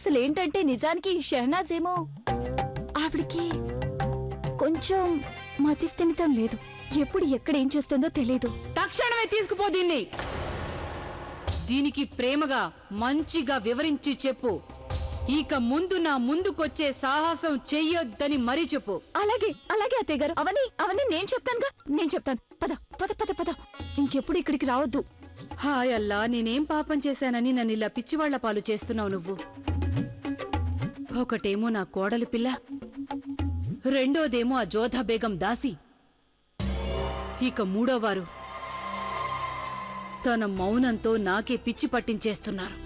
అసలు ఏంటంటే నిజానికి షహనాజ్ ఏమో ఆవిడికి కొంచెం మతిస్థిమితం లేదు. ఎప్పుడు ఎక్కడ ఏం చేస్తుందో తెలీదు. తక్షణమే తీసుకుపో దీన్ని. దీనికి ప్రేమగా మంచిగా వివరించి చెప్పు. ఇక ముందు నా ముందుకొచ్చే సాహసం చెయ్యొద్దని మరీ చెప్పు. అలాగే అలాగే అత్తయ్య గారు. అవన్నీ నేను చెప్తాను. పద పద పద పద. ఇంకెప్పుడు ఇక్కడికి రావద్దు. హాయ్ అల్లా, నేనేం పాపం చేశానని నన్ను ఇలా పిచ్చివాళ్ల పాలు చేస్తున్నావు నువ్వు? ఒకటేమో నా కోడలి పిల్ల, రెండోదేమో ఆ జోధా బేగం దాసి, ఇక మూడోవారు తన మౌనంతో నాకే పిచ్చి పట్టించేస్తున్నారు.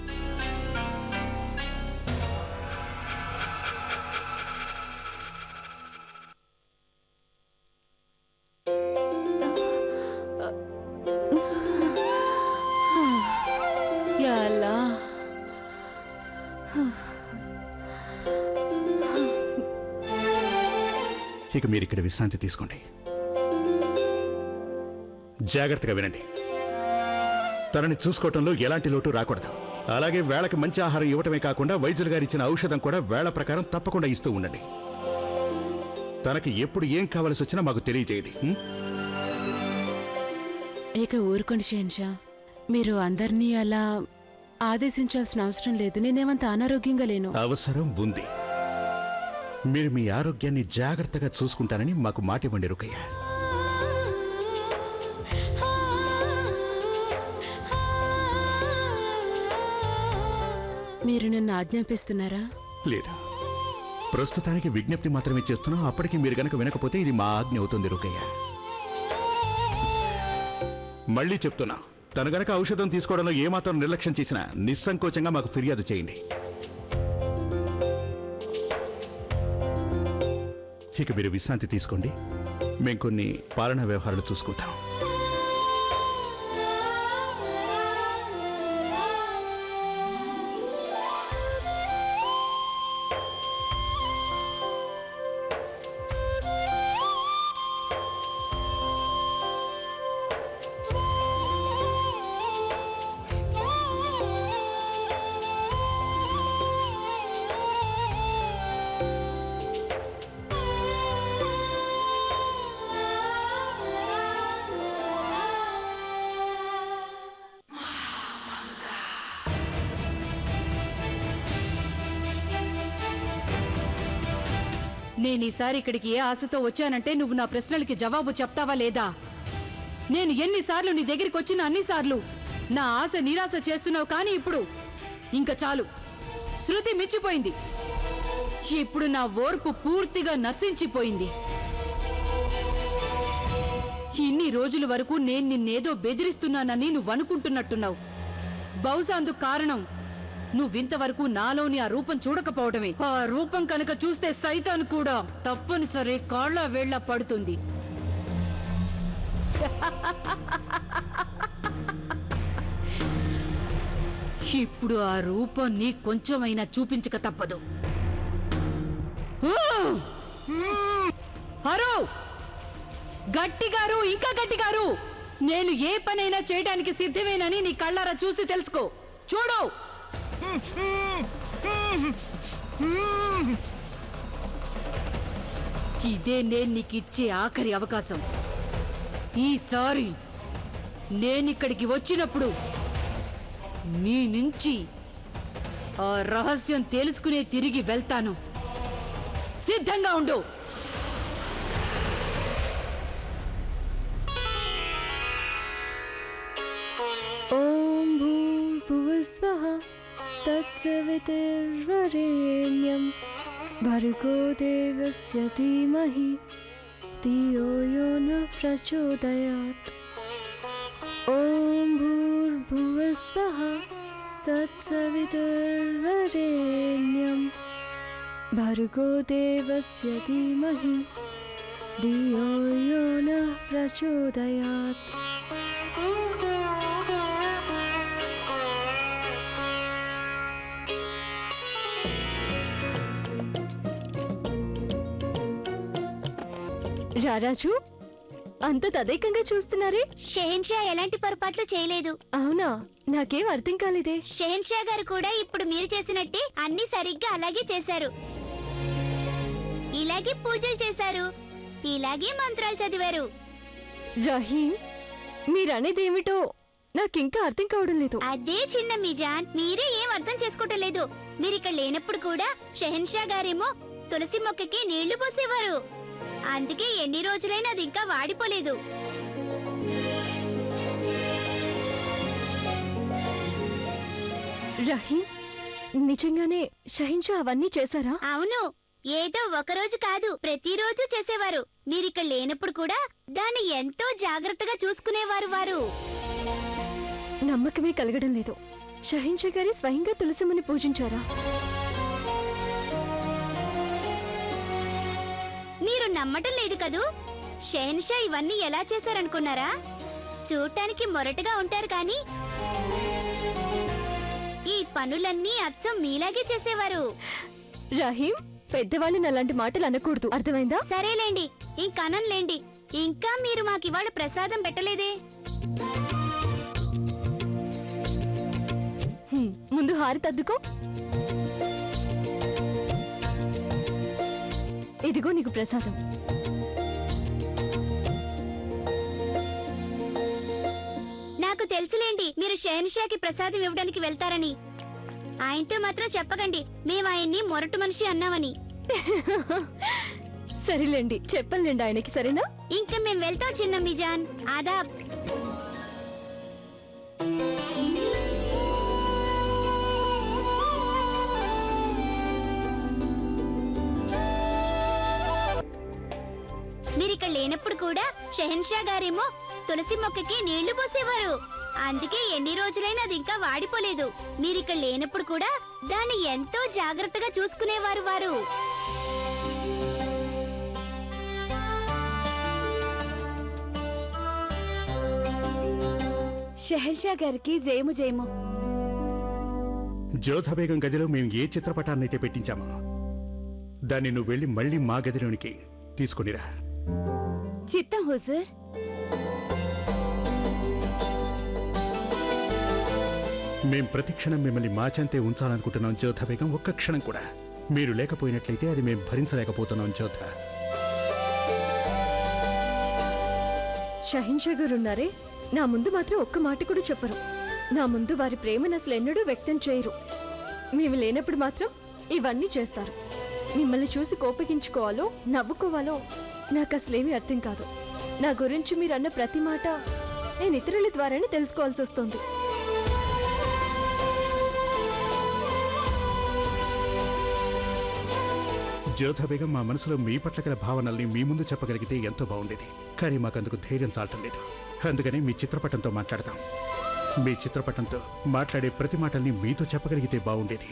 యా అల్లా, ఇక మీరు ఇక్కడ విశ్రాంతి తీసుకోండి. జాగ్రత్తగా వినండి. తనని చూసుకోవటంలో ఎలాంటి లోటు రాకూడదు. అలాగే వేళకి మంచి ఆహారం ఇవ్వటమే కాకుండా వైద్యులు గారు ఇచ్చిన ఔషధం కూడా వేళ ప్రకారం తప్పకుండా ఇస్తూ ఉండండి. తనకి ఎప్పుడు ఏం కావాల్సి వచ్చినా మాకు తెలియజేయండి. ఇక ఊరుకోండి షెహన్షా, మీరు అందరినీ అలా ఆదేశించాల్సిన అవసరం లేదు. నేనేమంత అనారోగ్యంగా లేను. అవసరం ఉంది. మీరు మీ ఆరోగ్యాన్ని జాగ్రత్తగా చూసుకుంటానని మాకు మాట ఇవ్వండి రుకయ్య. మీరు నన్ను ఆజ్ఞాపిస్తున్నారా? లేదు, ప్రస్తుతానికి విజ్ఞప్తి మాత్రమే చేస్తున్నాం. అప్పటికి మీరు గనక వినకపోతే ఇది మా ఆజ్ఞ అవుతుంది రుకయ్య. మళ్ళీ చెప్తున్నా, తను గనక ఔషధం తీసుకోవడంలో ఏమాత్రం నిర్లక్ష్యం చేసినా నిస్సంకోచంగా మాకు ఫిర్యాదు చేయండి. ఇక మీరు విశ్రాంతి తీసుకోండి. మేము కొన్ని పాలనా వ్యవహారాలు చూసుకుంటాం. నేనీసారి ఇక్కడికి ఏ ఆశతో వచ్చానంటే నువ్వు నా ప్రశ్నలకి జవాబు చెప్తావా లేదా? నేను ఎన్నిసార్లు నీ దగ్గరికి వచ్చిన అన్నిసార్లు నా ఆశ నిరాశ చేస్తున్నావు. కానీ ఇప్పుడు ఇంకా చాలు, శృతి మించిపోయింది. ఇప్పుడు నా ఓర్పు పూర్తిగా నశించిపోయింది. ఇన్ని రోజుల వరకు నేను నిన్నేదో బెదిరిస్తున్నానని నువ్వు అనుకుంటున్నట్టున్నావు. బహుశా అందుకు కారణం నువ్వింతవరకు నాలోని ఆ రూపం చూడకపోవడమే. ఆ రూపం కనుక చూస్తే సైతాన్ కూడా తప్పనిసరి కాళ్ళ వేళ్ల పడుతుంది. ఇప్పుడు ఆ రూపం నీ కొంచెమైనా చూపించక తప్పదు. హరో, గట్టిగారు, ఇంకా గట్టిగారు. నేను ఏ పనైనా చేయడానికి సిద్ధమేనని నీ కళ్ళారా చూసి తెలుసుకో. చూడు, ఇదే నేను నీకిచ్చే ఆఖరి అవకాశం. ఈసారి నేనిక్కడికి వచ్చినప్పుడు నీ నుంచి ఆ రహస్యం తెలుసుకునే తిరిగి వెళ్తాను. సిద్ధంగా ఉండు. ఓం భూర్భువస్వః తత్సవితుర్వరేణ్యం భర్గో దేవస్య ధీమహి ధియో యో నః ప్రచోదయాత్. ఓం భూర్భువస్వః తత్సవితుర్వరేణ్యం భర్గో దేవస్య ధీమహి ధియో యో నః ప్రచోదయాత్. రారాజు, అంత తదేకంగా చూస్తున్నారే? షెహన్షా ఎలాంటి పొరపాట్లు చేయలేదు. అవునా? నాకేం అర్థం కాలేదే. షెహన్షా గారు కూడా ఇప్పుడు మీరు చేసినట్టే అన్ని సరిగ్గా అలాగే చేశారు. ఇలాగే పూజలు చేశారు, ఇలాగే మంత్రాలు చదివారు. రహీం, మీరనేదేమిటో నాకింకా అర్థం కావడం లేదు. అదే చిన్న మిజాన్, మీరే ఏం అర్థం చేసుకోవటలేదు. మీరిక్కడ లేనప్పుడు కూడా షెహన్షా గారేమో తులసి మొక్కకి నీళ్లు పోసేవారు. అందుకే ఎన్ని రోజులైనా అది ఇంకా వాడిపోలేదు. రహీం, నిజంగానే షహిన్షా అవన్నీ చేశారా? అవును, ఏదో ఒకరోజు కాదు, ప్రతిరోజు చేసేవారు. మీరిక్కడ లేనప్పుడు కూడా దాన్ని ఎంతో జాగ్రత్తగా చూసుకునేవారు వారు. నమ్మకమే కలగడం లేదు. షహిన్షా గారి స్వయంగా తులసిమ్మని పూజించారా? మీరు నమ్మటం లేదు కదూ. షెహన్షా ఇవన్నీ ఎలా చేశారనుకున్నారా? చూడటానికి మొరటుగా ఉంటారు కానీ ఈ పనులన్నీ అచ్చం మీలాగే చేసేవారు. రహీం, పెద్దవాళ్ళని అలాంటి మాటలు అనకూడదు, అర్థమైందా? సరేలేండి, ఇంకనంలేండి. ఇంకా మీరు మాకివాళ ప్రసాదం పెట్టలేదే. ముందు హారతద్దుకో. ఇదిగో నీకు ప్రసాదం. నాకు తెలుసులేండి మీరు షెహన్షాకి ప్రసాదం ఇవ్వడానికి వెళ్తారని. ఆయనతో మాత్రం చెప్పకండి మేము ఆయన్ని మొరటు మనిషి అన్నామని. సరేలేండి, చెప్పలేండి ఆయనకి, సరేనా? ఇంకా మేము వెళ్తాం చిన్న మిజాన్. ఆదాబ్. మీరిక్కడ లేనప్పుడు కూడా షెహన్షా గారేమో తులసి మొక్కకి నీళ్లు పోసేవారు. అందుకే ఎన్ని రోజులైనా అది ఇంకా వాడిపోలేదు. మీరిక్కడ లేనప్పుడు కూడా దాన్ని ఎంతో జాగ్రత్తగా చూసుకునేవారు వారు. షెహన్షా గారికి జయము జయము. జోధా బేగం గదిలో మేము ఏ చిత్రపటాన్నైతే పెట్టించామో దాన్ని నువ్వు వెళ్ళి మళ్ళీ మా గదిలోనికి తీసుకునిరా. చిత్తం హుజూర్. మేం ప్రతి క్షణం మిమ్మల్ని మా చెంతే ఉంచాలనుకుంటున్నాం జోధా బేగం. ఒక్క క్షణం కూడా మీరు లేకపోయినట్లయితే అది మేము భరించలేకపోతున్నాం జోధా. షహిన్షా గారు ఉన్నారే, నా ముందు మాత్రం ఒక్క మాట కూడా చెప్పరు. నా ముందు వారి ప్రేమను అసలు ఎన్నడూ వ్యక్తం చేయరు. మేము లేనప్పుడు మాత్రం ఇవన్నీ చేస్తారు. మిమ్మల్ని చూసి కోపగించుకోవాలో నవ్వుకోవాలో నాకు అసలేమీ అర్థం కాదు. నా గురించి మీరు అన్న ప్రతి మాట నేను ఇతరుల ద్వారానే తెలుసుకోవాల్సి వస్తుంది. జోధా బేగం, మా మనసులో మీ పట్ల గల భావనల్ని మీ ముందు చెప్పగలిగితే ఎంతో బాగుండేది. కానీ మాకందుకు ధైర్యం చాలటం లేదు. అందుకని మీ చిత్రపటంతో మాట్లాడతాం. మీ చిత్రపటంతో మాట్లాడే ప్రతి మాటల్ని మీతో చెప్పగలిగితే బాగుండేది.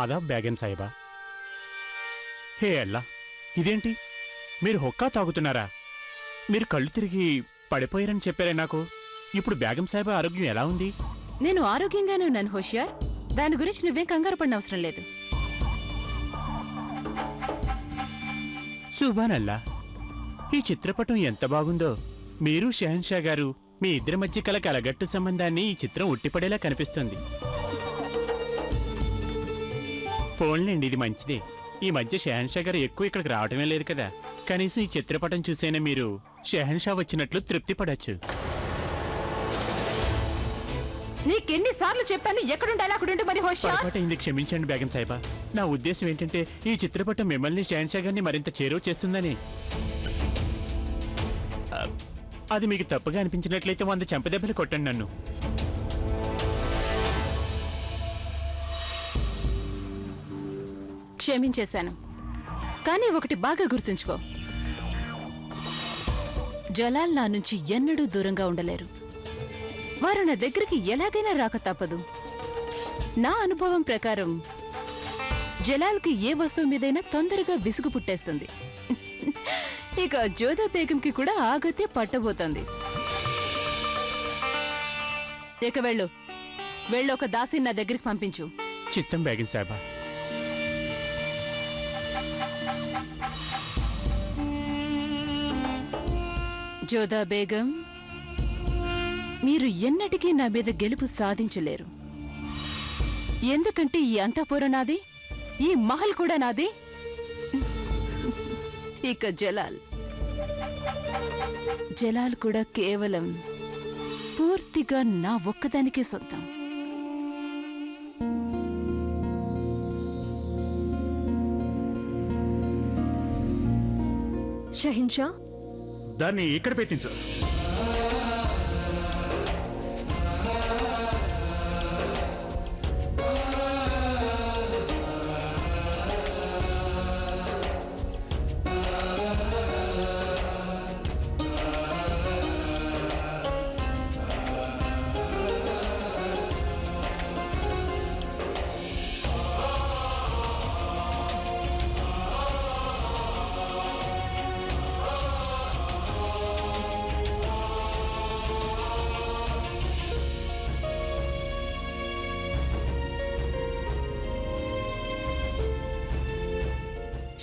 ఆదాబ్ బేగం సాహిబా. హే అల్లా, ఇదేంటి మీరు హొక్కా తాగుతున్నారా? మీరు కళ్ళు తిరిగి పడిపోయారని చెప్పారే నాకు. ఇప్పుడు బేగం సాహిబా ఆరోగ్యం ఎలా ఉంది? నేను ఆరోగ్యంగానే ఉన్నాను హోషియార్. దాని గురించి నువ్వేం కంగారు పడిన అవసరం లేదు. సుబాన్ అల్లా, ఈ చిత్రపటం ఎంత బాగుందో. మీరు షెహన్షా గారు మీ ఇద్దరి మధ్య కల కలగట్టు సంబంధాన్ని ఈ చిత్రం ఉట్టిపడేలా కనిపిస్తుంది. ఫోన్లేండి, ఇది మంచిదే. ఈ మధ్య షెహన్షా గారు ఎక్కువ ఇక్కడికి రావటమే లేదు కదా. కనీసం ఈ చిత్రపటం చూసైనా మీరు షెహన్షా వచ్చినట్లు తృప్తి పడచ్చు. నీకెన్నిసార్లు చెప్పాను ఎక్కడుండాలి అక్కడుంటే మరి హోషియార్. పొరపాటైంది, క్షమించండి బేగం సాహిబా. నా ఉద్దేశం ఏంటంటే ఈ చిత్రపటం మిమ్మల్ని షెహన్షా గారిని మరింత చేరువ చేస్తుందని. అది మీకు తప్పుగా అనిపించినట్లయితే 100 చెంపదెబ్బలు కొట్టండి నన్ను. క్షమించేశాను, కానీ ఒకటి బాగా గుర్తుంచుకో. జలాల్ నా నుంచి ఎన్నడూ దూరంగా ఉండలేరు. వారు నా దగ్గరికి ఎలాగైనా రాక తప్పదు. నా అనుభవం ప్రకారం జలాల్కి ఏ వస్తువు మీదైనా తొందరగా విసుగు పుట్టేస్తుంది. ఇక జోధా బేగంకి కూడా ఆగతే పట్టబోతోంది. ఇక వెళ్ళు ఒక దాసిని నా దగ్గరికి పంపించు. చిత్తం బేగం సాహెబా. జోదా బేగం, మీరు ఎన్నటికీ నా మీద గెలుపు సాధించలేరు. ఎందుకంటే ఈ అంతఃపురం నాది, ఈ మహల్ కూడా నాది. ఇక జలాల్ కూడా కేవలం పూర్తిగా నా ఒక్కదానికే సొంతం. షహిన్షా, దాన్ని ఇక్కడ పెట్టించు.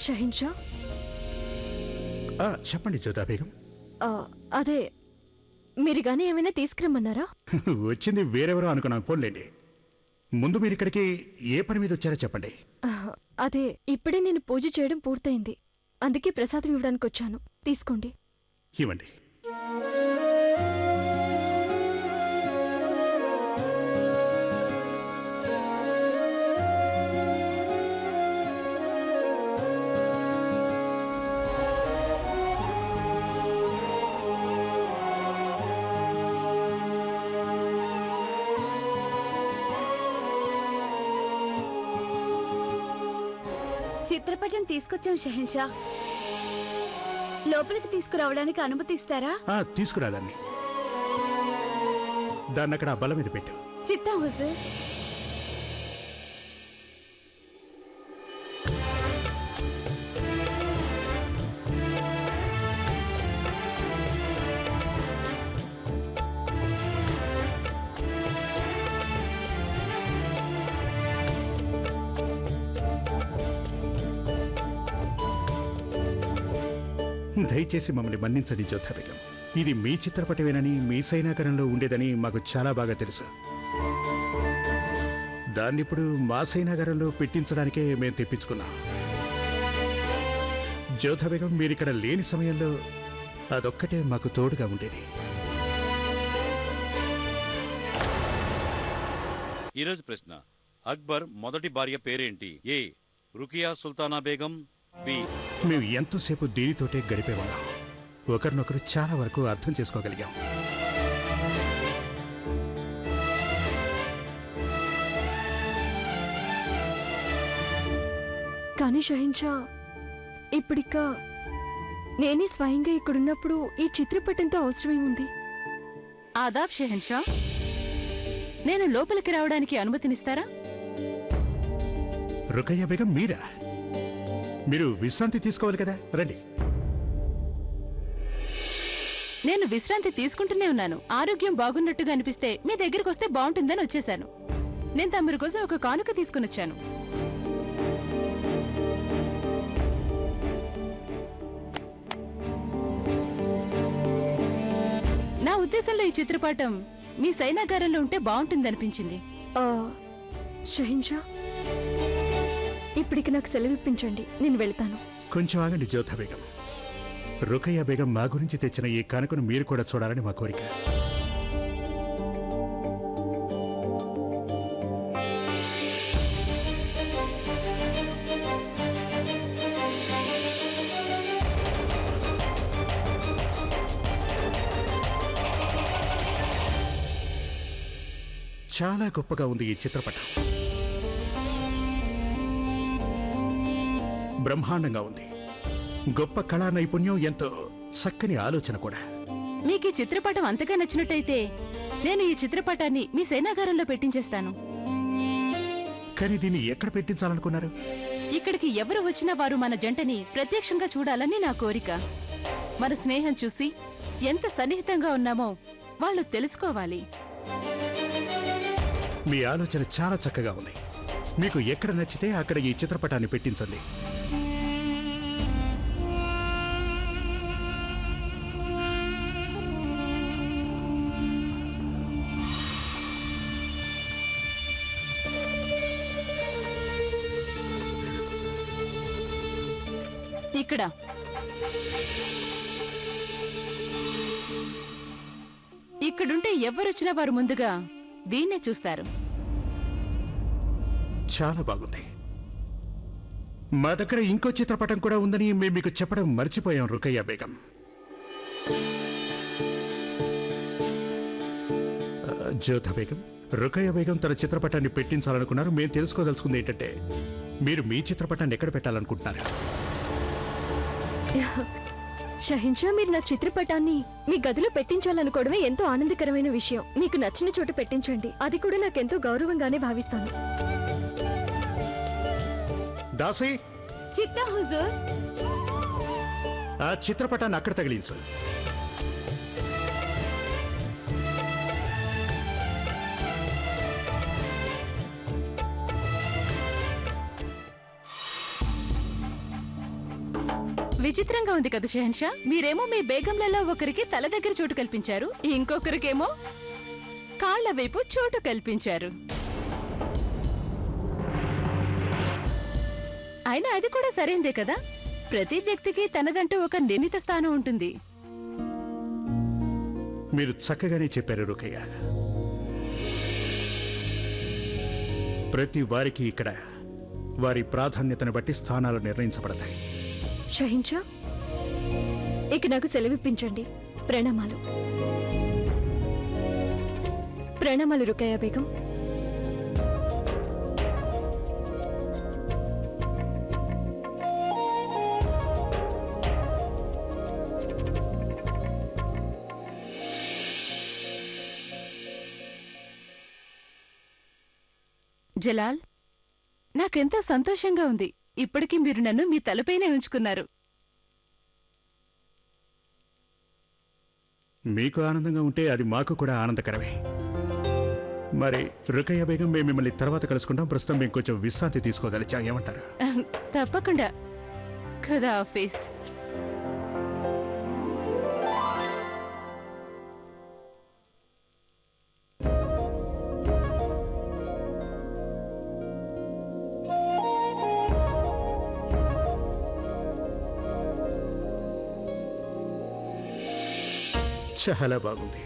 షహిన్షా, చెప్పండి జ్యోతా బేగం. అదే మీరు గానీ ఏమైనా తీసుకురమ్మన్నారా? వచ్చింది వేరెవరో అనుకున్నాను. పోన్లేండి, ముందు మీరు ఇక్కడికి ఏ పని మీద వచ్చారో చెప్పండి. అదే ఇప్పుడే నేను పూజ చేయడం పూర్తయింది, అందుకే ప్రసాదం ఇవ్వడానికి వచ్చాను. తీసుకోండి. ఇవ్వండి. చిత్రపటం తీసుకొచ్చాం షహన్షా. లోపలికి తీసుకురావడానికి అనుమతి ఇస్తారా? తీసుకురా దాన్ని. దాన్ని అక్కడ ఆ బల్ల మీద పెట్టు. చిత్తం హుజూర్. దయచేసి మమ్మల్ని మన్నించండి జ్యోతా బేగం. ఇది మీ చిత్రపటమేనని, మీ సైనాకరంలో ఉండేదని మాకు చాలా బాగా తెలుసు. దాన్నిప్పుడు మా సైనాగారంలో పెట్టించడానికే మేము తెప్పించుకున్నాం. జ్యోతా బేగం, మీరిక్కడ లేని సమయంలో అదొక్కటే మాకు తోడుగా ఉండేది. ఈరోజు ప్రశ్న: అక్బర్ మొదటి భార్య పేరేంటి? ఏ రుకియా సుల్తానా బేగం, బి. మేము ఎంతోసేపు దీనితోటే గడిపేవాళ్ళం. ఒకరినొకరు చాలా వరకు అర్థం చేసుకోగలిగాం. కానీ షహిన్షా, ఇప్పుడిక నేనే స్వయంగా ఇక్కడున్నప్పుడు ఈ చిత్రపటంతో అవసరమేముంది? ఆదాబ్ షెహన్షా, నేను లోపలికి రావడానికి అనుమతినిస్తారా? రుకయ్య బేగం, మీరా? మీరు విశ్రాంతి తీసుకోవాలి కదా, రండి. నేను విశ్రాంతి తీసుకుంటూనే ఉన్నాను. ఆరోగ్యం బాగున్నట్టుగా అనిపిస్తే మీ దగ్గరికి వస్తే బాగుంటుందని వచ్చేశాను. నేను తమరి కోసం ఒక కానుక తీసుకుని వచ్చాను. నా ఉద్దేశంలో ఈ చిత్రపటం మీ సైనాగారంలో ఉంటే బాగుంటుందనిపించింది. షహిన్షా, ఇప్పటికి నాకు సెలవు ఇప్పించండి, నేను వెళ్తాను. కొంచెం ఆగండి జ్యోతా బేగం. రుకయ్య బేగం మా గురించి తెచ్చిన ఈ కానుకను మీరు కూడా చూడాలని మా కోరిక. చాలా గొప్పగా ఉంది ఈ చిత్రపటం. బ్రహ్మాండంగా ఉంది. గొప్ప కళా నైపుణ్యం, ఎంతో చక్కని ఆలోచన కూడా. మీకు ఈ చిత్రపటం అంతగా నచ్చినట్టయితే నేను ఈ చిత్రపటాన్ని మీ సేనాగారంలో పెట్టించేస్తాను. కానీ దీన్ని ఎక్కడ పెట్టించాలనుకున్నారు? ఇక్కడికి ఎవరు వచ్చినా వారు మన జంటని ప్రత్యక్షంగా చూడాలని నా కోరిక. మన స్నేహం చూసి ఎంత సన్నిహితంగా ఉన్నామో వాళ్ళు తెలుసుకోవాలి. మీ ఆలోచన చాలా చక్కగా ఉంది. మీకు ఎక్కడ నచ్చితే అక్కడ ఈ చిత్రపటాన్ని పెట్టించండి. ఇక్కడ ఇక్కడుంటే ఎవరొచ్చినా వారు ముందుగా దీన్నే చూస్తారు. చాలా బాగుంది. మా దగ్గర ఇంకో చిత్రపటం కూడా ఉందని మేము మీకు చెప్పడం మర్చిపోయాం రుకయ్య బేగం. జ్యోధా బేగం, రుకయ్య బేగం తన చిత్రపటాన్ని పెట్టించాలనుకున్నారు. మేము తెలుసుకోదలుచుకుంది ఏంటంటే మీరు మీ చిత్రపటాన్ని ఎక్కడ పెట్టాలనుకుంటున్నారు? షహిన్షా, మీరు నా చిత్రపటాన్ని మీ గదిలో పెట్టించాలనుకోవడమే ఎంతో ఆనందకరమైన విషయం. మీకు నచ్చిన చోట పెట్టించండి. అది కూడా నాకెంతో గౌరవంగానే భావిస్తాను. దాసి, చిత్తా హుజూర్. ఆ చిత్రపటాన్ని అక్కడ తగిలించు. విచిత్రంగా ఉంది కదా షెహన్షా. మీరేమో మీ బేగంలలో ఒకరికి తల దగ్గర చోటు కల్పించారు, ఇంకొకరికేమో కాళ్ల వైపు చోటు కల్పించారు. అయినా అది కూడా సరైందే కదా. ప్రతి వ్యక్తికి తనదంటూ ఒక నిర్ణీత స్థానం ఉంటుంది. మీరు చక్కగానే చెప్పారు రుకయ్య. ప్రతి వారికి ఇక్కడ వారి ప్రాధాన్యతను బట్టి స్థానాలు నిర్ణయించబడతాయి. షహిన్షా, ఇక నాకు సెలవిప్పించండి. ప్రణామాలు. ప్రణామాలు రుకయ్య బేగం. జలాల్, నాకెంతో సంతోషంగా ఉంది. ఇప్పటికీ మీరు నన్ను మీ తలపైనే ఉంచుకున్నారు. మీకు ఆనందంగా ఉంటే అది మాకు కూడా ఆనందకరమే. మరి రుకయ్య బేగం, మేము మిమ్మల్ని తర్వాత కలుసుకుంటాం. ప్రస్తుతం మేము కొంచెం విశ్రాంతి తీసుకోదలిచాం. ఏమంటారు? తప్పకుండా. ఖుదా హాఫీజ్. చాలా బాగుంది.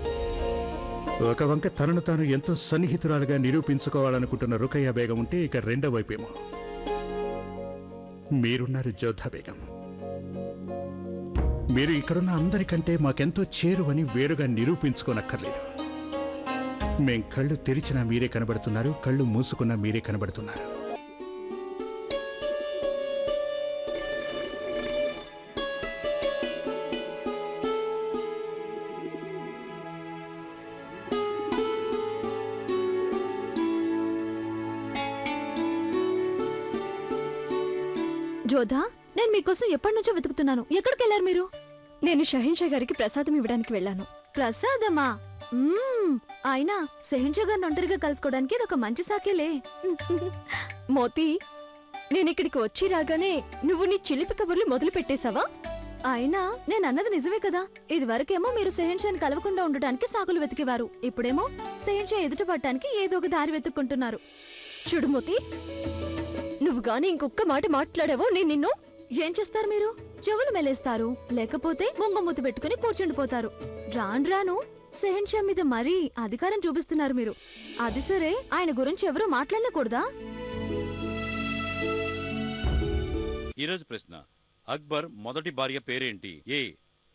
ఒక వంక తనను తాను ఎంతో సన్నిహితురాలుగా నిరూపించుకోవాలనుకుంటున్న రుకయ్య బేగం ఉంటే, ఇక రెండో వైపేమో మీరున్నారు జ్యోధా బేగం. మీరు ఇక్కడున్న అందరికంటే మాకెంతో చేరువని వేరుగా నిరూపించుకోనక్కర్లేదు. మేం కళ్ళు తెరిచినా మీరే కనబడుతున్నారు, కళ్ళు మూసుకున్నా మీరే కనబడుతున్నారు. జోధా, నేను మీకోసం ఎప్పటి నుంచో వెతుకుతున్నాను. ఎక్కడికి వెళ్ళారు మీరు? నేను షహిన్షా గారికి ప్రసాదం ఇవ్వడానికి వెళ్ళాను. ప్రసాదమా? అయినా షహిన్షా గారిని ఒంటరిగా కలుసుకోవడానికి ఇది ఒక మంచి సాకేలే. మోతీ, నేను ఇక్కడికి వచ్చి రాగానే నువ్వు నీ చిలిపి కబుర్లు మొదలు పెట్టేశావా? అయినా నేను అన్నది నిజమే కదా. ఇది వరకేమో మీరు షహిన్షాని కలవకుండా ఉండటానికి సాకులు వెతికేవారు. ఇప్పుడేమో షహిన్షా ఎదుట పడటానికి ఏదో ఒక దారి వెతుక్కుంటున్నారు. చూడు మోతీ, నువ్వు గాని ఇంకొక్క మాట మాట్లాడావో నేను నిన్ను ఏం చేస్తారు? మీరు చెవులు మెలేస్తారు, లేకపోతే ముంగమూతి పెట్టుకుని కూర్చుండిపోతారు. రాను రాను షెహన్షా మీద మరీ అధికారం చూపిస్తున్నారు మీరు. అది సరే, ఆయన గురించి ఎవరూ మాట్లాడకూడదా? ఈరోజు ప్రశ్న: అక్బర్ మొదటి భార్య పేరేంటి? ఏ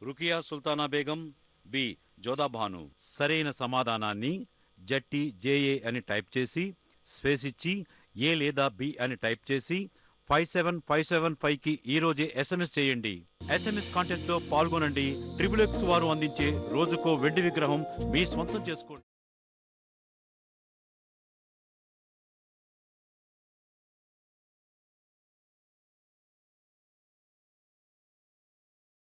రుకియా సుల్తానా బేగం, బి జోదా భాను. సరైన సమాధానాన్ని జట్టి జేఏ అని టైప్ చేసి స్పేస్ ఇచ్చి ఏ లేదా బి అని టైప్ చేసి 57575 కి ఈ రోజే SMS చేయండి. SMS కాంటెస్ట్ లో పాల్గొనండి. XXX వారు అందించే రోజుకో వెండి విగ్రహం మీ సొంతం చేసుకోండి.